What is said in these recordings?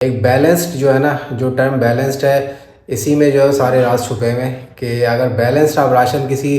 एक बैलेंस्ड जो है ना, जो टर्म बैलेंस्ड है, इसी में जो है सारे राज छुपे हुए हैं कि अगर बैलेंस्ड आप राशन किसी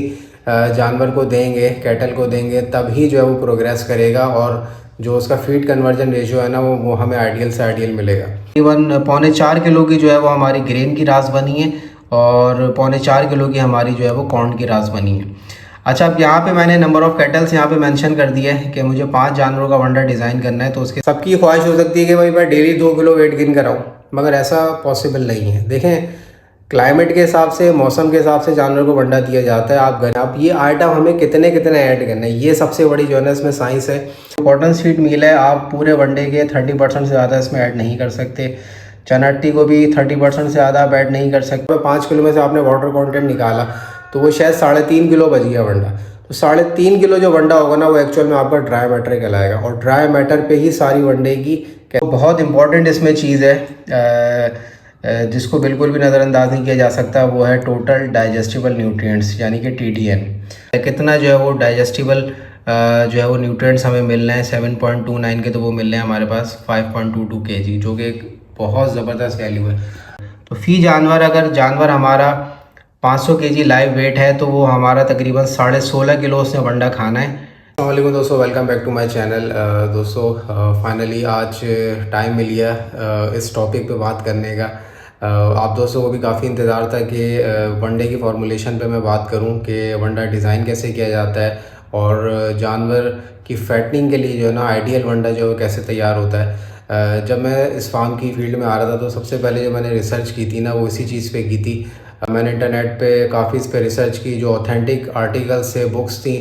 जानवर को देंगे, कैटल को देंगे, तभी जो है वो प्रोग्रेस करेगा और जो उसका फीड कन्वर्जन रेशियो है ना वो हमें आइडियल से आइडियल मिलेगा। तकरीबन 3.25 किलो की जो है वो हमारी ग्रेन की रास बनी है और 3.25 किलो की हमारी जो है वो कॉर्न की रास बनी है। अच्छा, अब यहाँ पे मैंने नंबर ऑफ़ कैटल्स यहाँ पे मेंशन कर दिया है कि मुझे 5 जानवरों का वंडा डिज़ाइन करना है। तो उसके सबकी ख्वाहिश हो सकती है कि भाई मैं डेली 2 किलो वेट गेन कराऊँ, मगर ऐसा पॉसिबल नहीं है। देखें, क्लाइमेट के हिसाब से, मौसम के हिसाब से जानवर को वंडा दिया जाता है। आप ये आइटम हमें कितने कितने ऐड करना है, ये सबसे बड़ी जो है ना इसमें साइंस है। कॉटन सीड मील है, आप पूरे वनडे के 30% से ज़्यादा इसमें ऐड नहीं कर सकते। चनाट्टी को भी 30% से ज़्यादा आप ऐड नहीं कर सकते। 5 किलो में से आपने वाटर कंटेंट निकाला तो वो शायद 3.5 किलो बच गया वंडा। तो 3.5 किलो जो वंडा होगा ना वो एक्चुअल में आपका ड्राई मैटर कहलाएगा और ड्राई मैटर पे ही सारी वनडे की बहुत इंपॉर्टेंट इसमें चीज़ है जिसको बिल्कुल भी नज़रअंदाज नहीं किया जा सकता, वो है टोटल डाइजेस्टिबल न्यूट्रिएंट्स यानी कि TDN। कितना जो है वो डाइजेस्टिबल जो है वो न्यूट्रिएंट्स हमें मिल रहे हैं 7.29 के, तो वो मिल रहे हैं हमारे पास 5.22 kg, जो कि एक बहुत ज़बरदस्त वैल्यू है। तो फी जानवर, अगर जानवर हमारा 500 kg लाइव वेट है तो वो हमारा तकरीबन 16.5 किलो उसने वंडा खाना है। अस्सलाम दोस्तों, welcome back to my channel. दोस्तों, फाइनली आज टाइम मिल गया इस टॉपिक पे बात करने का। आप दोस्तों को भी काफ़ी इंतज़ार था कि वनडे की फार्मूलेशन पे मैं बात करूं कि वंडा डिज़ाइन कैसे किया जाता है और जानवर की फैटनिंग के लिए जो है ना आइडियल वंडा जो है कैसे तैयार होता है। जब मैं इस फार्म की फील्ड में आ रहा था तो सबसे पहले जो मैंने रिसर्च की थी ना वो इसी चीज़ पे की थी। मैंने इंटरनेट पे काफ़ी इस पर रिसर्च की, जो ऑथेंटिक आर्टिकल्स से बुक्स थी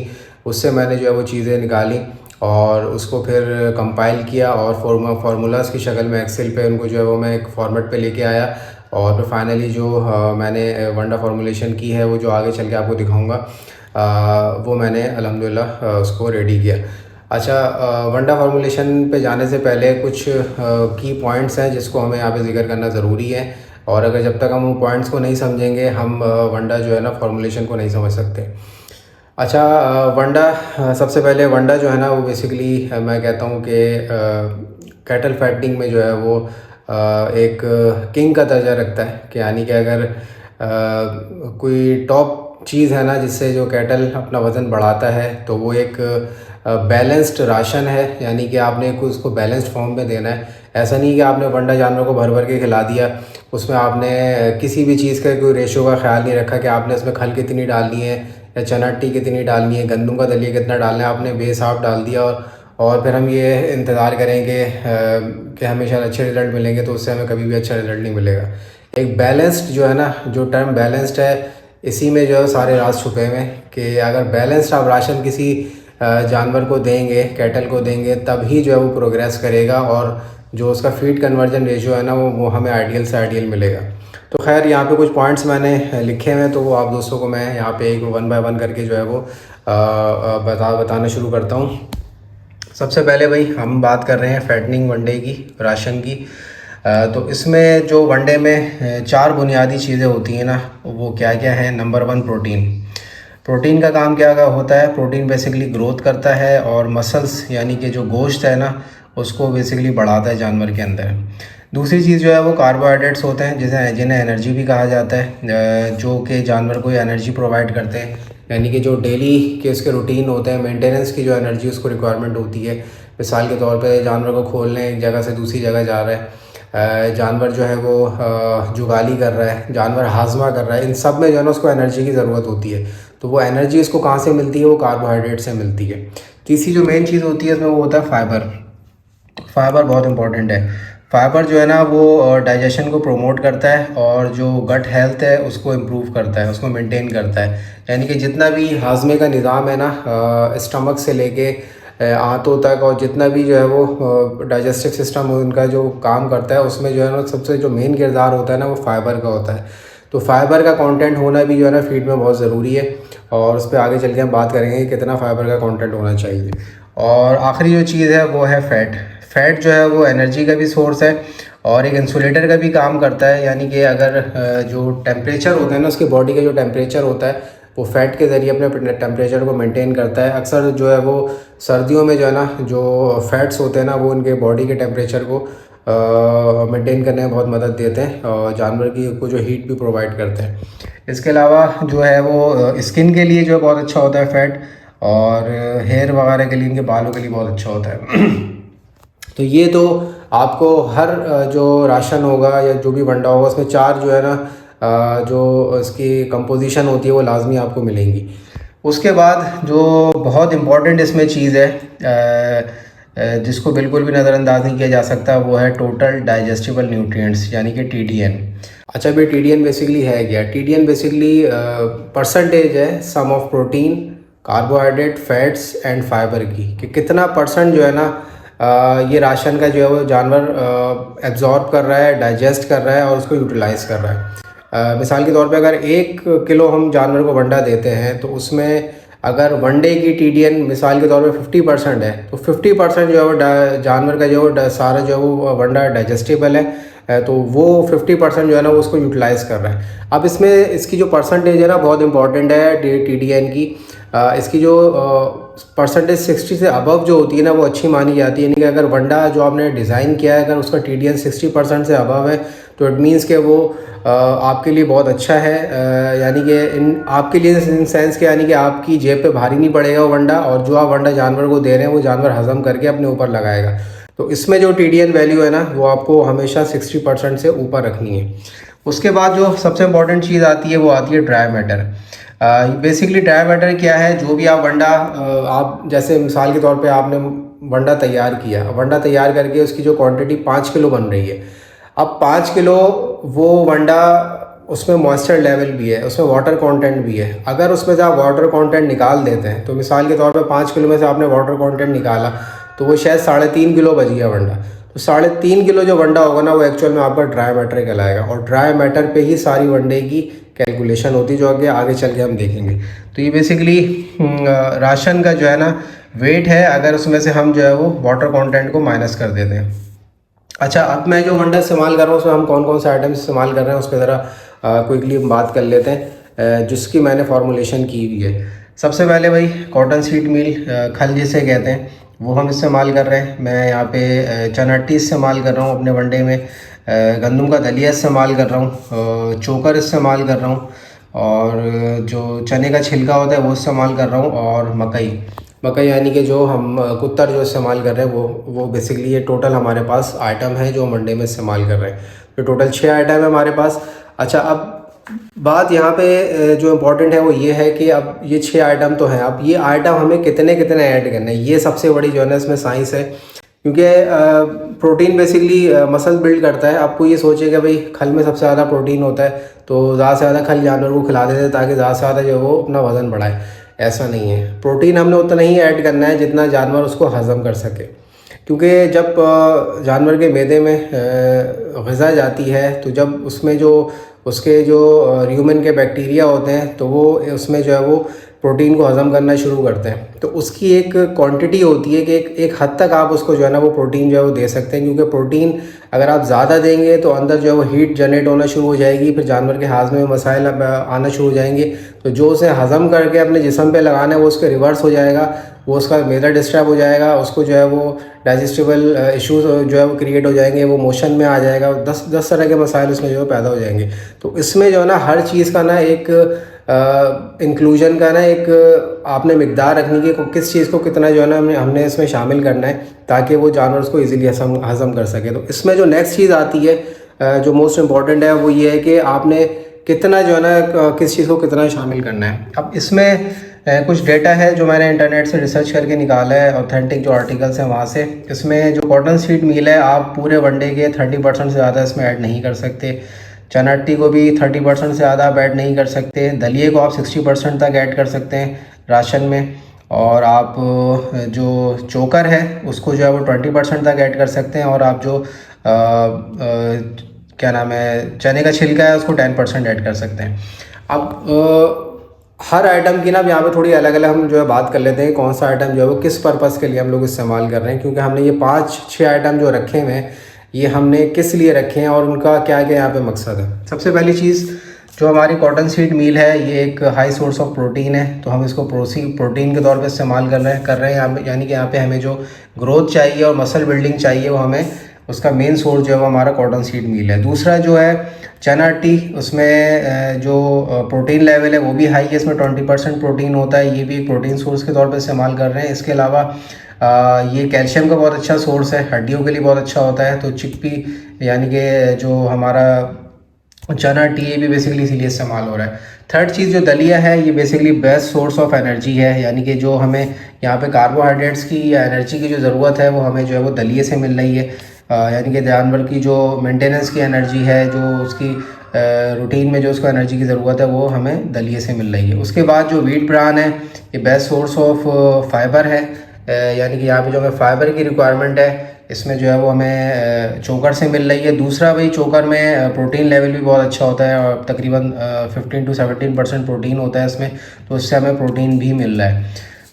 उससे मैंने जो है वो चीज़ें निकाली और उसको फिर कंपाइल किया और फार्मूलाज़ की शक्ल में एक्सेल पे उनको जो है वो मैं एक फॉर्मेट पे लेके आया और फिर फाइनली जो मैंने वंडा फार्मूलेशन की है वो जो आगे चल के आपको दिखाऊंगा, वो मैंने अल्हम्दुलिल्लाह उसको रेडी किया। अच्छा, वंडा फार्मूलेशन पे जाने से पहले कुछ की पॉइंट्स हैं जिसको हमें यहाँ पे ज़िक्र करना ज़रूरी है और अगर जब तक हम उन पॉइंट्स को नहीं समझेंगे हम वंडा जो है ना फार्मूलेशन को नहीं समझ सकते। अच्छा, वंडा सबसे पहले वंडा जो है ना वो बेसिकली मैं कहता हूँ कि कैटल फैटिंग में जो है वो एक किंग का दर्जा रखता है कि यानी कि अगर कोई टॉप चीज़ है ना जिससे जो कैटल अपना वज़न बढ़ाता है तो वो एक बैलेंस्ड राशन है, यानी कि आपने कुछ उसको बैलेंस्ड फॉर्म में देना है। ऐसा नहीं कि आपने वंडा जानवर को भर भर के खिला दिया, उसमें आपने किसी भी चीज़ का कोई रेशो का ख्याल नहीं रखा कि आपने उसमें खल कितनी डालनी है या चनाट्टी कितनी डालनी है, गंदम का दलिया कितना डालना है, आपने बेसाब डाल दिया और फिर हम ये इंतज़ार करेंगे कि हमें शायद अच्छे रिज़ल्ट मिलेंगे, तो उससे हमें कभी भी अच्छा रिज़ल्ट नहीं मिलेगा। एक बैलेंस्ड जो है ना, जो टर्म बैलेंस्ड है, इसी में जो है सारे राज छुपे हुए हैं कि अगर बैलेंस्ड आप राशन किसी जानवर को देंगे, कैटल को देंगे, तभी जो है वो प्रोग्रेस करेगा और जो उसका फीड कन्वर्जन रेशियो है ना वो हमें आइडियल से आइडियल मिलेगा। तो खैर यहाँ पे कुछ पॉइंट्स मैंने लिखे हुए हैं तो वो आप दोस्तों को मैं यहाँ पे एक 1 बाय 1 करके जो है वो बताना शुरू करता हूँ। सबसे पहले भाई हम बात कर रहे हैं फैटनिंग वनडे की, राशन की। तो इसमें जो वनडे में 4 बुनियादी चीज़ें होती हैं ना, वो क्या क्या है। Number 1, protein. प्रोटीन का काम क्या होता है? प्रोटीन बेसिकली ग्रोथ करता है और मसल्स यानी कि जो गोश्त है ना उसको बेसिकली बढ़ाता है जानवर के अंदर। दूसरी चीज़ जो है वो कार्बोहाइड्रेट्स होते हैं जिन्हें एनर्जी भी कहा जाता है, जो कि जानवर को एनर्जी प्रोवाइड करते हैं, यानी कि जो डेली के उसके रूटीन होते हैं, मेंटेनेंस की जो एनर्जी उसको रिक्वायरमेंट होती है। मिसाल के तौर पे जानवर को खोलने एक जगह से दूसरी जगह जा रहा है, जानवर जो है वो जुगाली कर रहा है, जानवर हाजमा कर रहा है, इन सब में जो है ना उसको एनर्जी की ज़रूरत होती है। तो वो एनर्जी इसको कहाँ से मिलती है? वो कार्बोहाइड्रेट से मिलती है। तीसरी जो मेन चीज़ होती है इसमें वो होता है फाइबर। फाइबर बहुत इंपॉर्टेंट है। फाइबर जो है ना वो डाइजेशन को प्रमोट करता है और जो गट हेल्थ है उसको इम्प्रूव करता है, उसको मेंटेन करता है। यानी कि जितना भी हाजमे का निज़ाम है ना, स्टमक से लेके आंतों तक, और जितना भी जो है वो डाइजेस्टिव सिस्टम उनका जो काम करता है उसमें जो है ना सबसे जो मेन किरदार होता है ना वो फाइबर का होता है। तो फाइबर का कंटेंट होना भी जो है ना फीड में बहुत ज़रूरी है और उस पर आगे चल के हम बात करेंगे कि कितना फाइबर का कंटेंट होना चाहिए। और आखिरी जो चीज़ है वो है फ़ैट। फ़ैट जो है वो एनर्जी का भी सोर्स है और एक इंसुलेटर का भी काम करता है। यानी कि अगर जो टेम्परेचर होता है ना, उसके बॉडी का जो टेम्परेचर होता है वो फ़ैट के ज़रिए अपने टेम्परेचर को मेंटेन करता है। अक्सर जो है वो सर्दियों में जो है ना जो फ़ैट्स होते हैं ना वो उनके बॉडी के टेम्परेचर को मेंटेन करने में बहुत मदद देते हैं और जानवर की को जो हीट भी प्रोवाइड करते हैं। इसके अलावा जो है वो स्किन के लिए जो है बहुत अच्छा होता है फैट, और हेयर वगैरह के लिए, इनके बालों के लिए बहुत अच्छा होता है। तो ये तो आपको हर जो राशन होगा या जो भी वंडा होगा उसमें 4 जो है ना जो इसकी कंपोजिशन होती है वो लाजमी आपको मिलेंगी। उसके बाद जो बहुत इम्पॉर्टेंट इसमें चीज़ है जिसको बिल्कुल भी नज़रअंदाज नहीं किया जा सकता, वो है टोटल डाइजेस्टिबल न्यूट्रिएंट्स यानी कि TDN। अच्छा भाई, TDN बेसिकली है क्या? TDN बेसिकली परसेंटेज है sum of protein, carbohydrate, fats and fibre की, कि कितना परसेंट जो है ना ये राशन का जो है वो जानवर एब्जॉर्ब कर रहा है, डाइजेस्ट कर रहा है और उसको यूटिलाइज़ कर रहा है। मिसाल के तौर पे अगर 1 किलो हम जानवर को वंडा देते हैं तो उसमें अगर वनडे की TDN मिसाल के तौर पे 50% है, तो 50% जो है वो जानवर का जो है सारा जो है वो वंडा डाइजेस्टिबल है, तो वो 50% जो है ना वो उसको यूटिलाइज़ कर रहा है। अब इसमें इसकी जो परसेंटेज है ना बहुत इंपॉर्टेंट है TDN की। इसकी जो परसेंटेज 60 से अबव जो होती है ना वो अच्छी मानी जाती है। यानी कि अगर वंडा जो आपने डिज़ाइन किया है अगर उसका TDN 60% से अबव है तो इट मीन्स कि वो आपके लिए बहुत अच्छा है। यानी कि आपके लिए इन सेंस के, यानी कि आपकी जेब पे भारी नहीं पड़ेगा वो वंडा, और जो आप वंडा जानवर को दे रहे हैं वो जानवर हज़म करके अपने ऊपर लगाएगा। तो इसमें जो TDN वैल्यू है ना वो आपको हमेशा 60% से ऊपर रखनी है। उसके बाद जो सबसे इम्पॉर्टेंट चीज़ आती है वो आती है dry matter. Basically dry matter क्या है? जो भी आप वंडा आप जैसे मिसाल के तौर पे आपने वंडा तैयार किया, वंडा तैयार करके उसकी जो क्वांटिटी 5 किलो बन रही है, अब 5 किलो वो वंडा उसमें मॉइस्चर लेवल भी है, उसमें वाटर कंटेंट भी है। अगर उसमें से आप वाटर कंटेंट निकाल देते हैं तो मिसाल के तौर पे 5 किलो में से आपने वाटर कंटेंट निकाला तो वो शायद 3.5 किलो बच गया वंडा। तो 3.5 किलो जो वंडा होगा ना वो एक्चुअल में आपका ड्राई मैटर कहलाएगा, और ड्राई मैटर पे ही सारी वनडे की कैलकुलेशन होती है जो आगे चल के हम देखेंगे। तो ये बेसिकली राशन का जो है ना वेट है, अगर उसमें से हम जो है वो वाटर कंटेंट को माइनस कर देते हैं। अच्छा, अब मैं जो वंडा इस्तेमाल कर रहा हूँ उसमें हम कौन कौन से आइटम्स इस्तेमाल कर रहे हैं उस पर ज़रा क्विकली हम बात कर लेते हैं जिसकी मैंने फॉर्मुलेशन की हुई है। सबसे पहले भाई कॉटन सीड मील, खल जिसे कहते हैं, वो हम इस्तेमाल कर रहे हैं। मैं यहाँ पे चनाटी इस्तेमाल कर रहा हूँ अपने वनडे में, गंदम का दलिया इस्तेमाल कर रहा हूँ, चोकर इस्तेमाल कर रहा हूँ, और जो चने का छिलका होता है वो इस्तेमाल कर रहा हूँ, और मकई यानी कि जो हम कुत्तर जो इस्तेमाल कर रहे हैं वो बेसिकली ये टोटल हमारे पास आइटम है जो वनडे में इस्तेमाल कर रहे हैं। तो टोटल 6 आइटम है हमारे पास। अच्छा, अब बात यहाँ पे जो इम्पोर्टेंट है वो ये है कि अब ये 6 आइटम तो हैं, अब ये आइटम हमें कितने कितने ऐड करने हैं, ये सबसे बड़ी जो है ना इसमें साइंस है। क्योंकि प्रोटीन बेसिकली मसल बिल्ड करता है। आपको ये सोचिएगा भाई खल में सबसे ज़्यादा प्रोटीन होता है तो ज़्यादा से ज़्यादा खल जानवर को खिला देते हैं ताकि ज़्यादा से ज़्यादा जो वो अपना वज़न बढ़ाए। ऐसा नहीं है, प्रोटीन हमने उतना ही ऐड करना है जितना जानवर उसको हज़म कर सके। क्योंकि जब जानवर के मैदे में ग़िज़ा जाती है तो जब उसमें जो उसके जो र्यूमेन के बैक्टीरिया होते हैं तो वो उसमें जो है वो प्रोटीन को हज़म करना शुरू करते हैं। तो उसकी एक क्वांटिटी होती है कि एक हद तक आप उसको जो है ना वो प्रोटीन जो है वो दे सकते हैं। क्योंकि प्रोटीन अगर आप ज़्यादा देंगे तो अंदर जो है वो हीट जनरेट होना शुरू हो जाएगी, फिर जानवर के हाजमे में मसाइल आना शुरू हो जाएंगे। तो जो उसे हज़म करके अपने जिस्म पे लगाना है वो उसके रिवर्स हो जाएगा, वो उसका मैदा डिस्टर्ब हो जाएगा, उसको जो है वो डाइजेस्टिबल इश्यूज जो है वो क्रिएट हो जाएंगे, वो मोशन में आ जाएगा, 10 तरह के मसाइल उसमें जो है पैदा हो जाएंगे। तो इसमें जो है ना हर चीज़ का ना एक इंक्लूजन का ना एक आपने मिकदार रखनी कि किस चीज़ को कितना जो है ना हमने इसमें शामिल करना है ताकि वो जानवर उसको ईज़िली हज़म कर सके। तो इसमें जो नेक्स्ट चीज़ आती है जो मोस्ट इम्पॉर्टेंट है वो ये है कि आपने कितना जो है ना किस चीज़ को कितना शामिल करना है। अब इसमें कुछ डेटा है जो मैंने इंटरनेट से रिसर्च करके निकाला है, ऑथेंटिक जो आर्टिकल्स हैं वहाँ से। इसमें जो कॉटन सीड मील है आप पूरे वनडे के 30% से ज़्यादा इसमें ऐड नहीं कर सकते। चनाटी को भी 30% से ज़्यादा आप ऐड नहीं कर सकते। दलिए को आप 60% तक ऐड कर सकते हैं राशन में, और आप जो चोकर है उसको जो है वो 20% तक ऐड कर सकते हैं, और आप जो क्या नाम है चने का छिलका है उसको 10% ऐड कर सकते हैं। अब हर आइटम की ना यहाँ पे थोड़ी अलग अलग हम जो है बात कर लेते हैं कौन सा आइटम जो है वो किस पर्पज़ के लिए हम लोग इस्तेमाल कर रहे हैं। क्योंकि हमने ये 5-6 आइटम जो रखे हुए हैं ये हमने किस लिए रखे हैं और उनका क्या क्या यहाँ पे मकसद है। सबसे पहली चीज़ जो हमारी कॉटन सीड मील है ये एक हाई सोर्स ऑफ प्रोटीन है, तो हम इसको प्रोटीन के तौर पे इस्तेमाल कर रहे हैं यानी कि यहाँ पे हमें जो ग्रोथ चाहिए और मसल बिल्डिंग चाहिए वो हमें उसका मेन सोर्स जो है वो हमारा कॉटन सीड मील है। दूसरा जो है चना टी, उसमें जो प्रोटीन लेवल है वो भी हाई है, इसमें 20% प्रोटीन होता है, ये भी एक प्रोटीन सोर्स के तौर पर इस्तेमाल कर रहे हैं। इसके अलावा ये कैल्शियम का बहुत अच्छा सोर्स है, हड्डियों के लिए बहुत अच्छा होता है। तो चिकपी यानी कि जो हमारा चना टी, ये भी बेसिकली इसीलिए इस्तेमाल हो रहा है। थर्ड चीज़ जो दलिया है, ये basically best source of energy है, यानी कि जो हमें यहाँ पे कार्बोहाइड्रेट्स की या एनर्जी की जो ज़रूरत है वो हमें जो है वो दलिए से मिल रही है। यानी कि जानवर की जो मेंटेनेंस की एनर्जी है, जो उसकी रूटीन में जो उसको एनर्जी की ज़रूरत है, वो हमें दलिए से मिल रही है। उसके बाद जो व्हीट ब्रान है, ये बेस्ट सोर्स ऑफ फाइबर है, यानी कि यहाँ पे जो हमें फाइबर की रिक्वायरमेंट है, इसमें जो है वो हमें चोकर से मिल रही है। दूसरा भाई, चोकर में प्रोटीन लेवल भी बहुत अच्छा होता है और तकरीबन 15 to 17% प्रोटीन होता है इसमें, तो इससे हमें प्रोटीन भी मिल रहा है।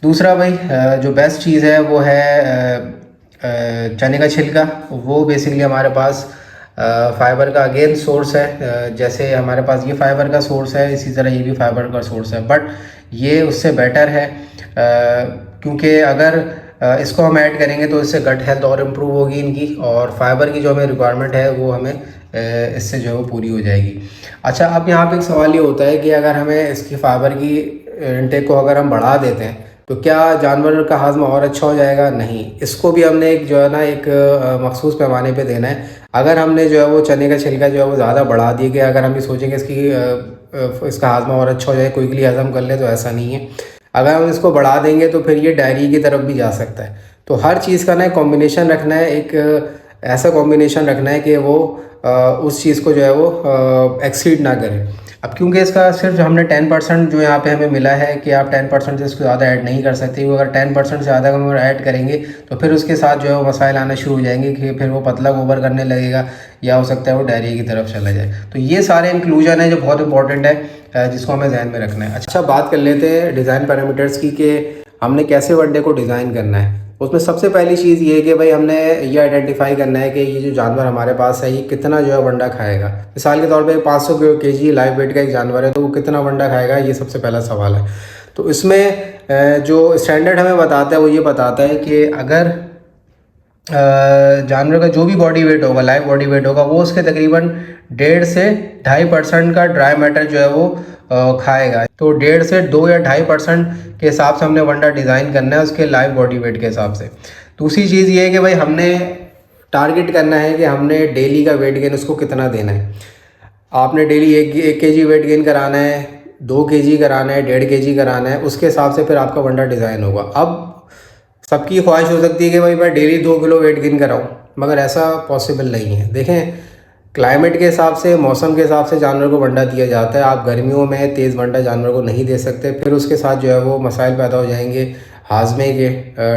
दूसरा भाई जो बेस्ट चीज़ है वो है चने का छिलका। वो बेसिकली हमारे पास फाइबर का अगेन सोर्स है। जैसे हमारे पास ये फाइबर का सोर्स है, इसी तरह ये भी फाइबर का सोर्स है, बट ये उससे बेटर है क्योंकि अगर इसको हम ऐड करेंगे तो इससे गट हेल्थ और इम्प्रूव होगी इनकी, और फाइबर की जो हमें रिक्वायरमेंट है वो हमें इससे जो है वो पूरी हो जाएगी। अच्छा, अब यहाँ पे एक सवाल ये होता है कि अगर हमें इसकी फाइबर की इनटेक को अगर हम बढ़ा देते हैं तो क्या जानवर का हाजमा और अच्छा हो जाएगा? नहीं, इसको भी हमने एक जो है ना एक मखसूस पैमाने पे देना है। अगर हमने जो है वो चने का छिलका जो है वो ज़्यादा बढ़ा दिए कि अगर हम ये सोचेंगे इसका हाजमा और अच्छा हो जाए, क्विकली हजम कर ले, तो ऐसा नहीं है। अगर हम इसको बढ़ा देंगे तो फिर ये डायरिया की तरफ भी जा सकता है। तो हर चीज़ का ना एक कॉम्बिनेशन रखना है, एक ऐसा कॉम्बिनेशन रखना है कि वो उस चीज़ को जो है वो एक्सीड ना करे। अब क्योंकि इसका सिर्फ हमने 10% जो यहाँ पे हमें मिला है कि आप 10% से इसको ज़्यादा ऐड नहीं कर सकते, क्योंकि अगर 10% से ज़्यादा हम ऐड करेंगे तो फिर उसके साथ जो है वो मसाइल आना शुरू हो जाएंगे कि फिर वो पतला गोबर करने लगेगा या हो सकता है वो डायरिया की तरफ चला जाए। तो ये सारे इंक्लूजन है जो बहुत इंपॉर्टेंट है, जिसको हमें ध्यान में रखना है। अच्छा, बात कर लेते हैं डिज़ाइन पैरामीटर्स की कि हमने कैसे वनडे को डिज़ाइन करना है। उसमें सबसे पहली चीज़ ये है कि भाई हमने ये आइडेंटिफाई करना है कि ये जो जानवर हमारे पास है ये कितना जो है वंडा खाएगा। मिसाल के तौर पे 500 केजी लाइव वेट का एक जानवर है, तो वो कितना वंडा खाएगा, ये सबसे पहला सवाल है। तो इसमें जो स्टैंडर्ड हमें बताता है वो ये बताता है कि अगर जानवर का जो भी बॉडी वेट होगा, लाइव बॉडी वेट होगा, वो उसके तकरीबन 1.5 से 2.5% का ड्राई मैटर जो है वो खाएगा। तो 1.5 से 2 या 2.5% के हिसाब से हमने वंडा डिज़ाइन करना है उसके लाइव बॉडी वेट के हिसाब से। दूसरी चीज़ ये है कि भाई हमने टारगेट करना है कि हमने डेली का वेट गेन उसको कितना देना है। आपने डेली 1 kg वेट गेन कराना है, 2 kg कराना है, 1.5 kg कराना है, उसके हिसाब से फिर आपका वंडा डिज़ाइन होगा। अब सबकी ख्वाहिश हो सकती है कि भाई मैं डेली 2 किलो वेट गेन कराऊँ, मगर ऐसा पॉसिबल नहीं है। देखें, क्लाइमेट के हिसाब से, मौसम के हिसाब से जानवर को वंडा दिया जाता है। आप गर्मियों में तेज़ वंडा जानवर को नहीं दे सकते, फिर उसके साथ जो है वो मसाइल पैदा हो जाएंगे, हाजमे के,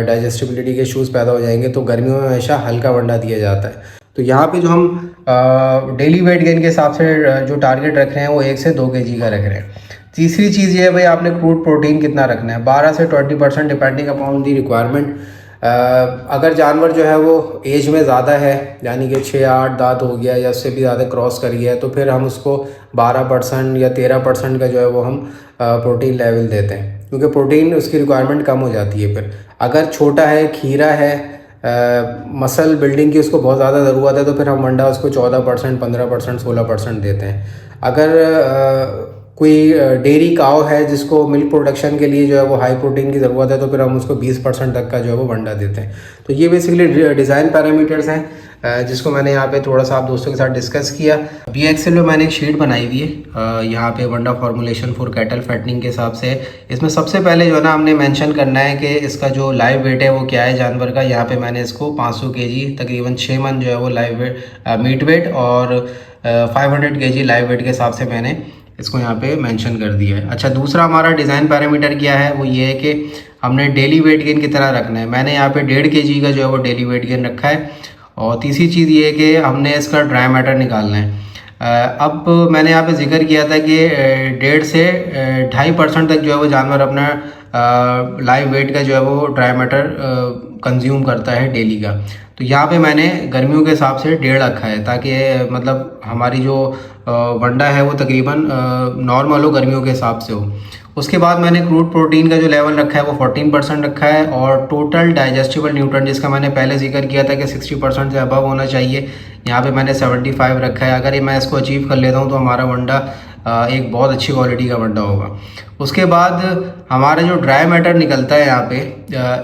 डाइजेस्टिबिलिटी के इशूज़ पैदा हो जाएंगे। तो गर्मियों में हमेशा हल्का वंडा दिया जाता है। तो यहाँ पे जो हम डेली वेट गेन के हिसाब से जो टारगेट रख रहे हैं वो 1 से 2 kg का रख रहे हैं। तीसरी चीज़ ये है भाई, आपने क्रूड प्रोटीन कितना रखना है, 12 से 20% डिपेंडिंग अपॉन दी रिक्वायरमेंट। अगर जानवर जो है वो एज में ज़्यादा है, यानी कि 6-8 दांत हो गया या उससे भी ज़्यादा क्रॉस कर गया है, तो फिर हम उसको 12% या 13% का जो है वो हम प्रोटीन लेवल देते हैं, क्योंकि प्रोटीन उसकी रिक्वायरमेंट कम हो जाती है। फिर अगर छोटा है, खीरा है, मसल बिल्डिंग की उसको बहुत ज़्यादा ज़रूरत है, तो फिर हम वंडा उसको 14%, 15%, 16% देते हैं। अगर कोई डेयरी काव है जिसको मिल्क प्रोडक्शन के लिए जो है वो हाई प्रोटीन की ज़रूरत है, तो फिर हम उसको 20% तक का जो है वो वंडा देते हैं। तो ये बेसिकली डिज़ाइन पैरामीटर्स हैं जिसको मैंने यहाँ पे थोड़ा सा आप दोस्तों के साथ डिस्कस किया। अभी एक्सेल में मैंने एक शीट बनाई हुई है यहाँ पे वंडा फॉर्मुलेशन फॉर कैटल फैटनिंग के हिसाब से। इसमें सबसे पहले जो है ना हमने मेंशन करना है कि इसका जो लाइव वेट है वो क्या है जानवर का। यहाँ पे मैंने इसको 500 kg, तकरीबन 6 मन जो है वो लाइव वेट मीट वेट और 500 kg लाइव वेट के हिसाब से मैंने इसको यहाँ पे मेंशन कर दिया है। अच्छा, दूसरा हमारा डिज़ाइन पैरामीटर क्या है, वो ये है कि हमने डेली वेट गेन की तरह रखना है। मैंने यहाँ पे 1.5 kg का जो है वो डेली वेट गेन रखा है। और तीसरी चीज़ ये है कि हमने इसका ड्राई मैटर निकालना है। अब मैंने यहाँ पे जिक्र किया था कि 1.5 से 2.5% तक जो है वो जानवर अपना लाइव वेट का जो है वो ड्राई मैटर कंज्यूम करता है डेली का। तो यहाँ पे मैंने गर्मियों के हिसाब से 1.5 रखा है, ताकि मतलब हमारी जो वंडा है वो तकरीबन नॉर्मल हो, गर्मियों के हिसाब से हो। उसके बाद मैंने क्रूड प्रोटीन का जो लेवल रखा है वो 14% रखा है, और टोटल डाइजेस्टिबल न्यूट्रन जिसका मैंने पहले जिक्र किया था कि 60% से अबव होना चाहिए, यहाँ पे मैंने 75 रखा है। अगर ये मैं इसको अचीव कर लेता हूँ तो हमारा वंडा एक बहुत अच्छी क्वालिटी का वंडा होगा। उसके बाद हमारा जो ड्राई मैटर निकलता है यहाँ पे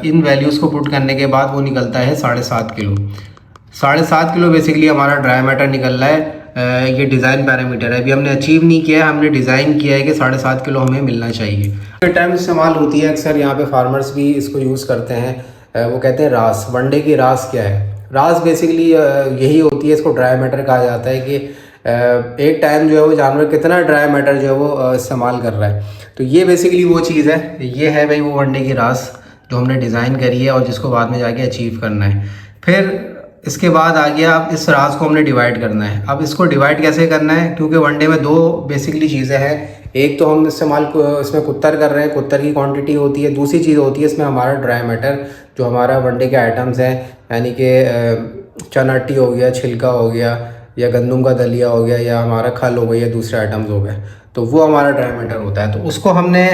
इन वैल्यूज़ को पुट करने के बाद वो निकलता है 7.5 किलो। 7.5 किलो बेसिकली हमारा ड्राई मैटर निकल रहा है। ये डिज़ाइन पैरामीटर है, अभी हमने अचीव नहीं किया है, हमने डिज़ाइन किया है कि 7.5 किलो हमें मिलना चाहिए। टाइम इस्तेमाल होती है अक्सर, यहाँ पे फार्मर्स भी इसको यूज़ करते हैं। वो कहते हैं रास, वनडे की रास क्या है? रास बेसिकली यही होती है, इसको ड्राई मैटर कहा जाता है कि एक टाइम जो है वो जानवर कितना ड्राई मैटर जो है वो इस्तेमाल कर रहा है। तो ये बेसिकली वो चीज़ है, ये है भाई वो वनडे की रास जो हमने डिज़ाइन करी है और जिसको बाद में जाके अचीव करना है। फिर इसके बाद आ गया, अब इस रास को हमने डिवाइड करना है। अब इसको डिवाइड कैसे करना है, क्योंकि वनडे में दो बेसिकली चीज़ें हैं। एक तो हम इस्तेमाल इसमें कुत्तर कर रहे हैं, कुत्तर की क्वांटिटी होती है। दूसरी चीज़ होती है इसमें हमारा ड्राई मैटर, जो हमारा वनडे के आइटम्स हैं, यानी कि चनाटी हो गया, छिलका हो गया, या गंदम का दलिया हो गया, या हमारा खल हो गई, या दूसरे आइटम्स हो गए, तो वो हमारा ड्राई मैटर होता है। तो उसको हमने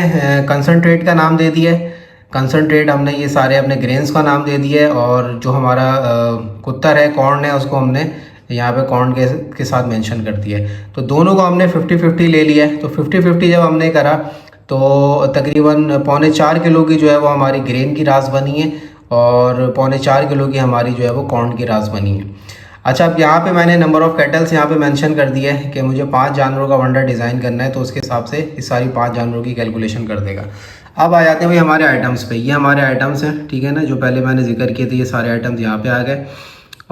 कंसनट्रेट का नाम दे दिया है। कंसनट्रेट हमने ये सारे अपने ग्रेन्स का नाम दे दिया है, और जो हमारा कुत्तर है, कॉर्न है, उसको हमने यहाँ पे कॉर्न के साथ मेंशन कर दिया है। तो दोनों को हमने 50-50 ले लिया है। तो 50-50 जब हमने करा तो तकरीबन 3.25 किलो की जो है वो हमारी ग्रेन की रास बनी है, और 3.25 किलो की हमारी जो है वो कॉर्न की रास बनी है। अच्छा, अब यहाँ पे मैंने नंबर ऑफ़ कैटल्स यहाँ पे मेंशन कर दिया है कि मुझे 5 जानवरों का वंडा डिज़ाइन करना है, तो उसके हिसाब से इस सारी 5 जानवरों की कैलकुलेशन कर देगा। अब आ जाते हैं भाई हमारे आइटम्स पे। ये हमारे आइटम्स हैं, ठीक है ना, जो पहले मैंने जिक्र किए थे, ये सारे आइटम्स यहाँ पे आ गए।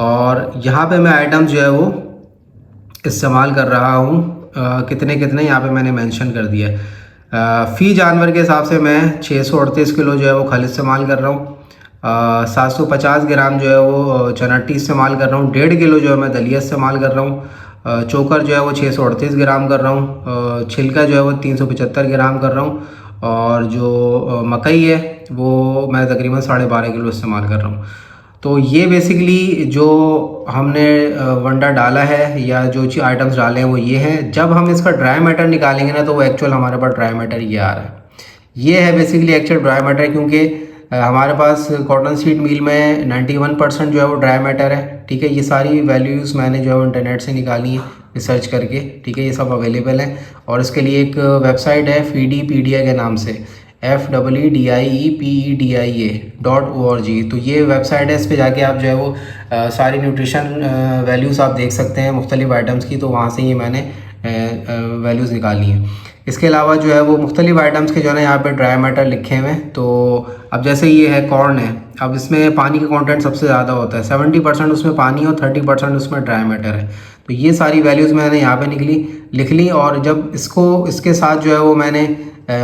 और यहाँ पे मैं आइटम्स जो है वो इस्तेमाल कर रहा हूँ कितने कितने यहाँ पे मैंने मेंशन कर दिया है। फ़ी जानवर के हिसाब से मैं 638 किलो जो है वो खल इस्तेमाल कर रहा हूँ। 750 ग्राम जो है वो चनाटी इस्तेमाल कर रहा हूँ। 1.5 किलो जो है मैं दलिया इस्तेमाल कर रहा हूँ। चोकर जो है वो 638 ग्राम कर रहा हूँ। छिलका जो है वो 375 ग्राम कर रहा हूँ। और जो मकई है वो मैं तकरीबन 12.5 किलो इस्तेमाल कर रहा हूँ। तो ये बेसिकली जो हमने वंडा डाला है या जो आइटम्स डाले हैं वो ये हैं। जब हम इसका ड्राई मैटर निकालेंगे ना तो वो एक्चुअल हमारे पास ड्राई मैटर ये आ रहा है। ये है बेसिकली एक्चुअल ड्राई मैटर, क्योंकि हमारे पास कॉटन सीड मिल में 91% जो है वो ड्राई मैटर है। ठीक है, ये सारी वैल्यूज़ मैंने जो है वो इंटरनेट से निकाली हैं रिसर्च करके। ठीक है, ये सब अवेलेबल हैं, और इसके लिए एक वेबसाइट है फीडीपीडिया के नाम से, FEEDIEPEDIA.org। तो ये वेबसाइट है, इस पर जाके आप जो है वो सारी न्यूट्रिशन वैल्यूज़ आप देख सकते हैं मुख्तलिफ आइटम्स की। तो वहाँ से ये मैंने वैल्यूज़ निकाली हैं। इसके अलावा जो है वो मुख्तलिफ आइटम्स के जो है ना यहाँ पे ड्राई मैटर लिखे हुए हैं। तो अब जैसे ये है कॉर्न है, अब इसमें पानी का कंटेंट सबसे ज़्यादा होता है, 70% उसमें पानी और 30% उसमें ड्राई मैटर है। तो ये सारी वैल्यूज़ मैंने यहाँ पे लिख ली, और जब इसके साथ जो है वो मैंने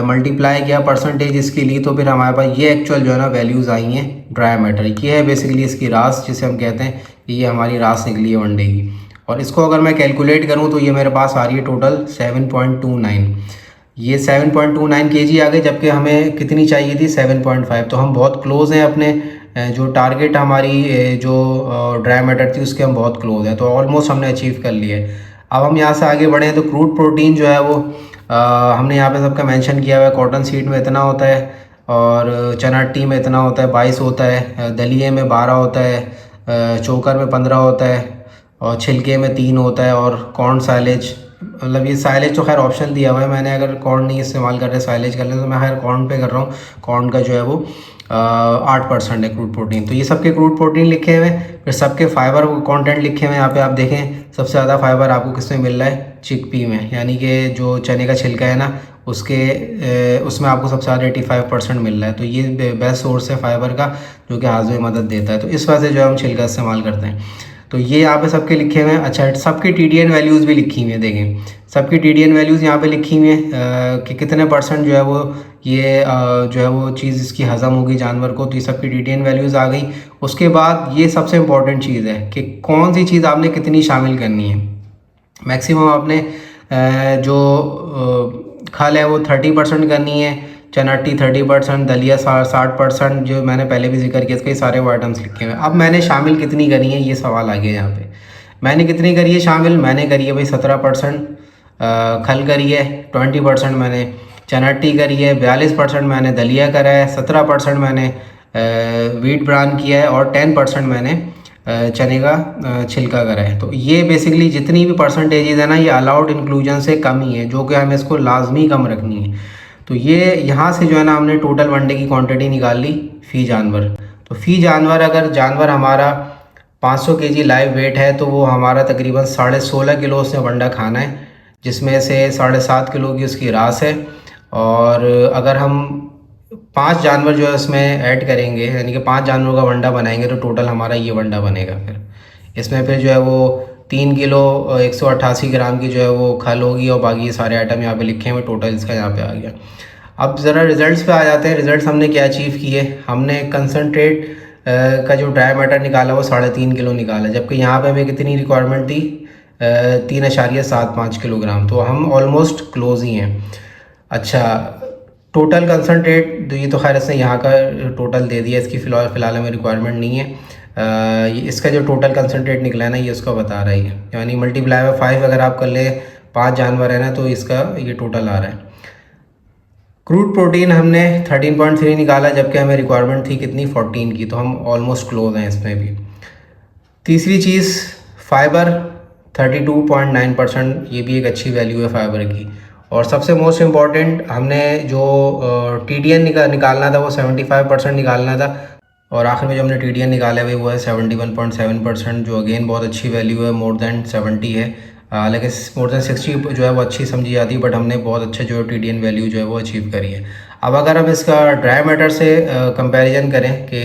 मल्टीप्लाई किया परसेंटेज इसके लिए, तो फिर हमारे पास ये एक्चुअल जो है ना वैल्यूज़ आई हैं ड्राई मैटर। ये है बेसिकली इसकी रास, जिसे हम कहते हैं कि ये हमारी रास निकली है वनडे की। और इसको अगर मैं कैलकुलेट करूँ तो ये मेरे पास आ रही है टोटल 7.29। ये 7.29 kg आ गई, जबकि हमें कितनी चाहिए थी 7.5। तो हम बहुत क्लोज़ हैं अपने जो टारगेट हमारी जो ड्राई मैटर थी उसके हम बहुत क्लोज़ हैं। तो ऑलमोस्ट हमने अचीव कर लिया है। अब हम यहाँ से आगे बढ़े तो क्रूड प्रोटीन जो है वो हमने यहाँ पे सबका मेंशन किया हुआ है। कॉटन सीड में इतना होता है, और चनाटी में इतना होता है, 22 होता है, दलिए में 12 होता है, चोकर में 15 होता है, और छिलके में 3 होता है, और कॉर्न साइलेज, मतलब ये साइलेज तो खैर ऑप्शन दिया हुआ है। मैंने अगर कॉर्न नहीं इस्तेमाल कर रहे, साइलेज कर लें, तो मैं खैर कॉर्न पे कर रहा हूँ। कॉर्न का जो है वो 8% है क्रूड प्रोटीन। तो ये सबके क्रूड प्रोटीन लिखे हुए हैं। फिर सबके फाइबर कंटेंट लिखे हुए हैं यहाँ पे। आप देखें सबसे ज़्यादा फाइबर आपको किसमें मिल रहा है, चिकपी में, यानी कि जो चने का छिलका है ना उसमें आपको सबसे ज़्यादा 85% मिल रहा है। तो ये बेस्ट सोर्स है फाइबर का, जो कि हाजमे में मदद देता है। तो इस वजह से जो है हम छिलका इस्तेमाल करते हैं। तो ये यहाँ पे सबके लिखे हुए हैं। अच्छा, सबकी TDN वैल्यूज़ भी लिखी हुई हैं। देखें सबकी TDN वैल्यूज़ यहाँ पे लिखी हुई हैं कि कितने % जो है वो ये जो है वो चीज़ इसकी हज़म होगी जानवर को। तो ये सबकी TDN वैल्यूज़ आ गई। उसके बाद ये सबसे इम्पॉर्टेंट चीज़ है कि कौन सी चीज़ आपने कितनी शामिल करनी है। मैक्सिमम आपने जो खल है वो 30% करनी है, चनाटी 30%, दलिया 60%, जो मैंने पहले भी जिक्र किया, इसके सारे वो आइटम्स लिखे हुए हैं। अब मैंने शामिल कितनी करी है, ये सवाल आ गया यहाँ पे। मैंने कितनी करी है शामिल, मैंने करी है भाई 17% खल करी है, 20% मैंने चनाटी करी है, 42% मैंने दलिया करा है, 17% मैंने वीट ब्रान किया है और 10% मैंने चने का छिलका करा है। तो ये बेसिकली जितनी भी परसेंटेजेस है ना, ये अलाउड इंक्लूजन से कम ही है, जो कि हमें इसको लाजमी कम रखनी है। तो ये यहाँ से जो है ना हमने टोटल वनडे की क्वांटिटी निकाल ली फ़ी जानवर। तो फ़ी जानवर अगर जानवर हमारा 500 केजी लाइव वेट है तो वो हमारा तकरीबन 16.5 किलो उसने वंडा खाना है, जिसमें से 7.5 किलो की उसकी रास है। और अगर हम 5 जानवर जो है उसमें ऐड करेंगे, यानी कि 5 जानवरों का वंडा बनाएंगे, तो टोटल हमारा ये वंडा बनेगा। फिर इसमें फिर जो है वो 3 किलो 188 ग्राम की जो है वो खल होगी और बाकी सारे आइटम यहाँ पे लिखे हुए, टोटल इसका यहाँ पे आ गया। अब ज़रा रिज़ल्ट्स पे आ जाते हैं। रिज़ल्ट्स हमने क्या अचीव किए, हमने कंसनट्रेट का जो ड्राई मैटर निकाला वो 3.5 किलो निकाला, जबकि यहाँ पे हमें कितनी रिक्वायरमेंट थी 3.75 किलोग्राम। तो हम ऑलमोस्ट क्लोज ही हैं। अच्छा, टोटल कंसनट्रेट तो ये तो खैर इसने यहाँ का टोटल दे दिया, इसकी फ़िलहाल हमें रिक्वायरमेंट नहीं है। इसका जो टोटल कंसनट्रेट निकला है ना, ये उसका बता रहा है, यानी मल्टीप्लाई बाय 5 अगर आप कर ले, 5 जानवर है ना, तो इसका ये टोटल आ रहा है। क्रूड प्रोटीन हमने 13.3 निकाला, जबकि हमें रिक्वायरमेंट थी कितनी 14 की, तो हम ऑलमोस्ट क्लोज हैं इसमें भी। तीसरी चीज़ फाइबर 32.9%, ये भी एक अच्छी वैल्यू है फाइबर की। और सबसे मोस्ट इम्पॉर्टेंट, हमने जो TDN निकालना था वो 75% निकालना था, और आखिर में जो हमने TDN निकाला है वो है 71.7%, जो अगेन बहुत अच्छी वैल्यू है, मोर देन 70 है। लेकिन मोर देन 60 जो है वो अच्छी समझी जाती है, बट हमने बहुत अच्छे जो TDN वैल्यू जो है वो अचीव करी है। अब अगर हम इसका ड्राई मैटर से कंपैरिजन करें कि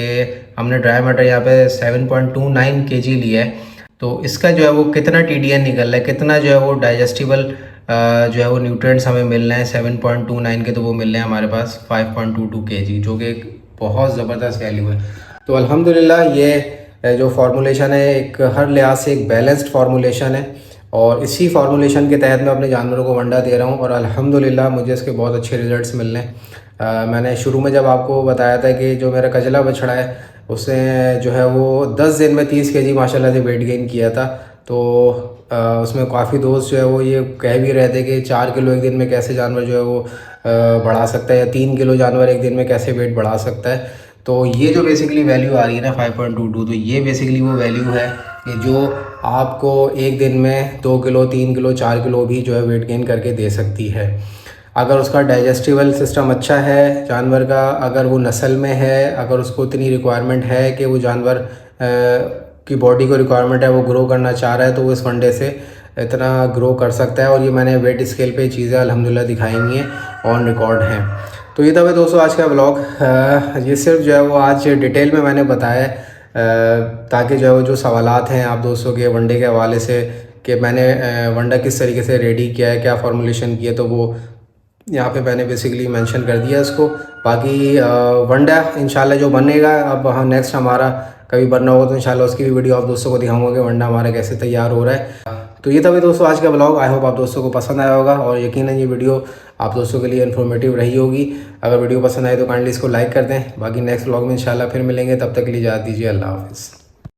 हमने ड्राई मैटर यहाँ पे 7.29 kg लिया है, तो इसका जो है वो कितना TDN निकल रहा है, कितना जो है वो डाइजेस्टिबल जो है वो न्यूट्रिएंट्स हमें मिल रहे हैं 7.29 के, तो वो मिल रहे हैं हमारे पास 5.22 kg, जो कि एक बहुत ज़बरदस्त वैल्यू है। तो अल्हम्दुलिल्लाह ये जो फार्मूलेशन है एक हर लिहाज से एक बैलेंस्ड फार्मूलेशन है, और इसी फार्मूलेशन के तहत मैं अपने जानवरों को वंडा दे रहा हूँ, और अल्हम्दुलिल्लाह मुझे इसके बहुत अच्छे रिज़ल्ट्स मिल रहे हैं। मैंने शुरू में जब आपको बताया था कि जो मेरा कजला बछड़ा है उसने जो है वो 10 दिन में 30 kg माशाल्लाह से वेट गेन किया था। तो उसमें काफ़ी दोस्त जो है वो ये कह भी रहे थे कि 4 किलो एक दिन में कैसे जानवर जो है वो बढ़ा सकता है, या 3 किलो जानवर एक दिन में कैसे वेट बढ़ा सकता है। तो ये जो बेसिकली वैल्यू आ रही है ना 5.22, तो ये बेसिकली वो वैल्यू है कि जो आपको एक दिन में 2 किलो 3 किलो 4 किलो भी जो है वेट गेन करके दे सकती है, अगर उसका डाइजेस्टिबल सिस्टम अच्छा है जानवर का, अगर वो नस्ल में है, अगर उसको इतनी रिक्वायरमेंट है कि वो जानवर की बॉडी को रिक्वायरमेंट है, वो ग्रो करना चाह रहा है, तो वो इस वनडे से इतना ग्रो कर सकता है। और ये मैंने वेट स्केल पे चीज़ें अल्हम्दुलिल्लाह दिखाई हुई हैं, ऑन रिकॉर्ड हैं। तो ये था भाई दोस्तों आज का व्लॉग। ये सिर्फ जो है वो आज डिटेल में मैंने बताया ताकि जो है वो जो सवालात हैं आप दोस्तों के वनडे के हवाले से, कि मैंने वनडा किस तरीके से रेडी किया है, क्या फॉर्मुलेशन किया, तो वो यहाँ पे मैंने बेसिकली मेंशन कर दिया इसको। बाकी वनडा इंशाल्लाह जो बनेगा, अब हाँ नेक्स्ट हमारा कभी बनना होगा तो इंशाल्लाह उसकी भी वीडियो आप दोस्तों को दिखाऊंगा कि वनडा हमारा कैसे तैयार हो रहा है। तो ये था भाई दोस्तों आज का ब्लॉग। आई होप आप दोस्तों को पसंद आया होगा, और यकीनन ये वीडियो आप दोस्तों के लिए इन्फॉर्मेटिव रही होगी। अगर वीडियो पसंद आए तो काइंडली इसको लाइक कर दें। बाकी नेक्स्ट ब्लॉग में इंशाल्लाह फिर मिलेंगे, तब तक के लिए इजाज़त दीजिए। अल्लाह हाफ़िज़।